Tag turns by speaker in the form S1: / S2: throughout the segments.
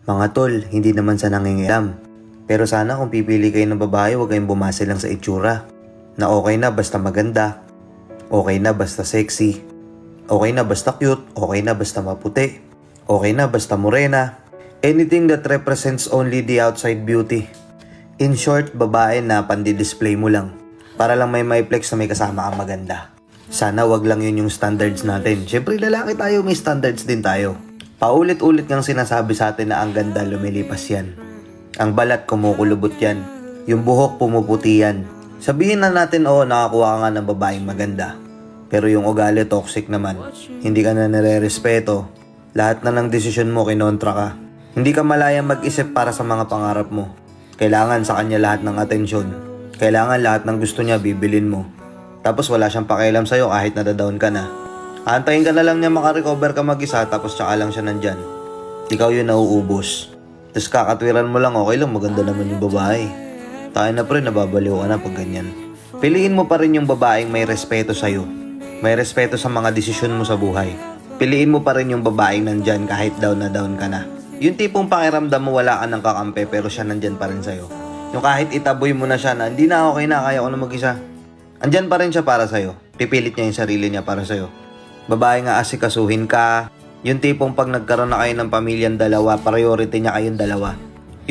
S1: Mga tol, hindi naman sa nangingialam. Pero sana kung pipili kayo ng babae, huwag kayong bumase lang sa itsura. Na okay na basta maganda, okay na basta sexy, okay na basta cute, okay na basta maputi, okay na basta morena. Anything that represents only the outside beauty. In short, babae na pandi-display mo lang. Para lang may flex na may kasama kang maganda. Sana wag lang yun yung standards natin. Siyempre lalaki tayo, may standards din tayo. Paulit-ulit ngang sinasabi sa atin na ang ganda lumilipas yan. Ang balat kumukulubot yan. Yung buhok pumuputi yan. Sabihin na natin nakakuha ka nga ng babaeng maganda. Pero yung ugali toxic naman. Hindi ka na nire-respeto. Lahat na ng desisyon mo kinontra ka. Hindi ka malayang mag-isip para sa mga pangarap mo. Kailangan sa kanya lahat ng atensyon. Kailangan lahat ng gusto niya bibilin mo. Tapos wala siyang pakialam sa'yo kahit nadadown ka na. Antayin ka na lang niya makarecover ka mag-isa tapos tsaka lang siya nandyan. Ikaw yun nauubos. Tapos kakatwiran mo lang, okay lang, maganda naman yung babae. Tayo na pre, nababaliw ka na pag ganyan. Piliin mo pa rin yung babaeng may respeto sa'yo. May respeto sa mga desisyon mo sa buhay. Piliin mo pa rin yung babaeng nandyan kahit down na down ka na. Yung tipong pakiramdam mo wala ka ng kakampi pero siya nandyan pa rin sa'yo. Yung kahit itaboy mo na siya na hindi na okay na, kaya ko na mag-isa. Andyan pa rin siya para sa'yo. Pipilit niya yung sarili niya para sa'yo. Babae nga asikasuhin ka. Yung tipong pag nagkaroon na kayo ng pamilyang dalawa, priority niya kayong dalawa.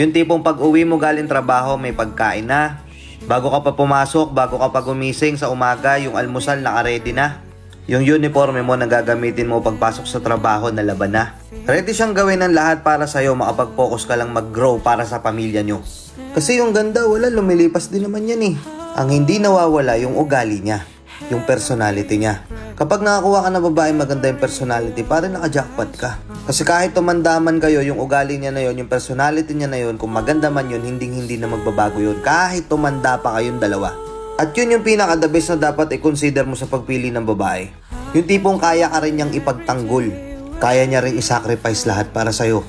S1: Yung tipong pag uwi mo galing trabaho, may pagkain na. Bago ka pa pumasok, bago ka pa gumising sa umaga, yung almusal naka-ready na. Yung uniforme mo na gagamitin mo pagpasok sa trabaho na laban na. Ready siyang gawin ng lahat para sa'yo, makapag-focus ka lang mag-grow para sa pamilya nyo. Kasi yung ganda, wala, lumilipas din naman yan eh. Ang hindi nawawala yung ugali niya, yung personality niya. Kapag nakakuha ka na babae maganda yung personality, parang naka-jackpot ka. Kasi kahit tumandaman kayo, yung ugali niya na yun, yung personality niya na yun, kung maganda man yun, hindi na magbabago yun. Kahit tumanda pa kayong dalawa. At yun yung pinaka-the best na dapat i-consider mo sa pagpili ng babae. Yung tipong kaya ka rin niyang ipagtanggol. Kaya niya rin i-sacrifice lahat para sa'yo.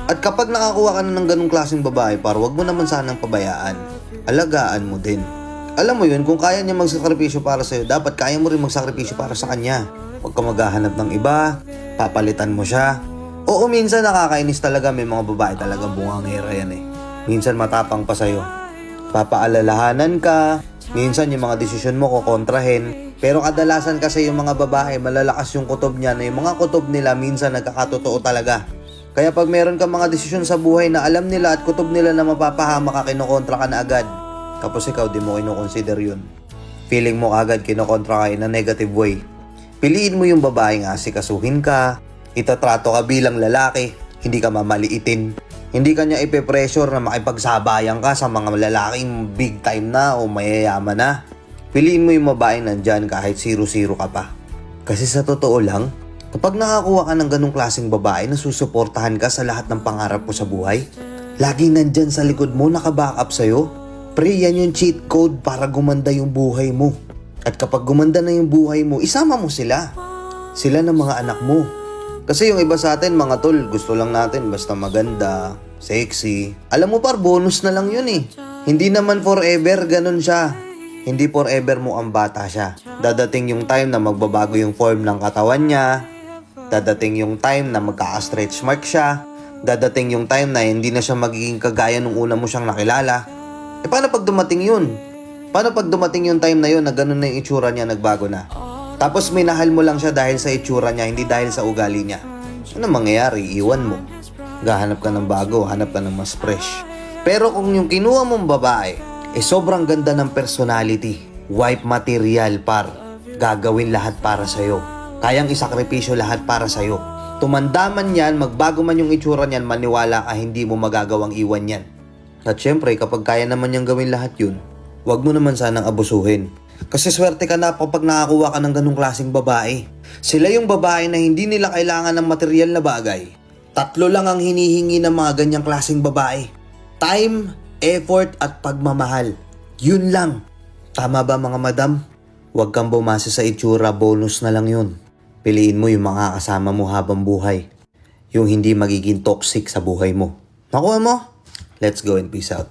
S1: At kapag nakakuha ka na ng ganung klaseng babae, wag mo naman sanang pabayaan. Alagaan mo din. Alam mo yun, kung kaya niya magsakripisyo para sa'yo, dapat kaya mo rin magsakripisyo para sa kanya. Huwag ka maghahanap ng iba, papalitan mo siya. Oo, minsan nakakainis talaga, may mga babae talagang bungangera yan eh. Minsan matapang pa sa'yo. Papaalalahanan ka, minsan yung mga desisyon mo kukontrahin. Pero kadalasan kasi yung mga babae, malalakas yung kutob niya na yung mga kutob nila minsan nagkakatotoo talaga. Kaya pag meron ka mga desisyon sa buhay na alam nila at kutob nila na mapapahama ka, kinukontra ka na agad. Tapos ikaw, di mo kinukonsider yun. Feeling mo agad kinukontra ka in a negative way. Piliin mo yung babaeng asikasuhin ka, itatrato ka bilang lalaki, hindi ka mamaliitin. Hindi ka niya ipe-pressure na makipagsabayan ka sa mga lalaking big time na o mayayaman na. Piliin mo yung babaeng nandyan kahit 0-0 ka pa. Kasi sa totoo lang, kapag nakakuha ka ng ganung klaseng babae na susuportahan ka sa lahat ng pangarap mo sa buhay, laging nandyan sa likod mo, naka-backup sa'yo. Pre, yan yung cheat code para gumanda yung buhay mo. At kapag gumanda na yung buhay mo, isama mo sila. Sila ng mga anak mo. Kasi yung iba sa atin, mga tol, gusto lang natin basta maganda, sexy. Alam mo bonus na lang yun eh. Hindi naman forever ganun siya. Hindi forever mo ang bata siya. Dadating yung time na magbabago yung form ng katawan niya. Dadating yung time na magkaka-stretch mark siya. Dadating yung time na hindi na siya magiging kagaya nung una mo siyang nakilala. Paano pag dumating yun? Paano pag dumating yung time na yun na ganun na yung itsura niya, nagbago na? Tapos minahal mo lang siya dahil sa itsura niya, hindi dahil sa ugali niya. Ano mangyayari? Iwan mo. Gahanap ka ng bago, hanap ka ng mas fresh. Pero kung yung kinuha mong babae, sobrang ganda ng personality, wife material gagawin lahat para sa'yo. Kayang isakripisyo lahat para sa'yo. Tumanda man yan, magbago man yung itsura niyan, maniwala ka hindi mo magagawang iwan yan. At syempre, kapag kaya naman niyang gawin lahat yun, wag mo naman sanang abusuhin. Kasi swerte ka na kapag nakakuha ka ng ganung klaseng babae. Sila yung babae na hindi nila kailangan ng material na bagay. 3 lang ang hinihingi ng mga ganyang klaseng babae. Time, effort, at pagmamahal. Yun lang. Tama ba mga madam? Huwag kang bumasa sa itsura, bonus na lang yun. Piliin mo yung mga kasama mo habang buhay. Yung hindi magiging toxic sa buhay mo. Nakuha mo? Let's go and peace out.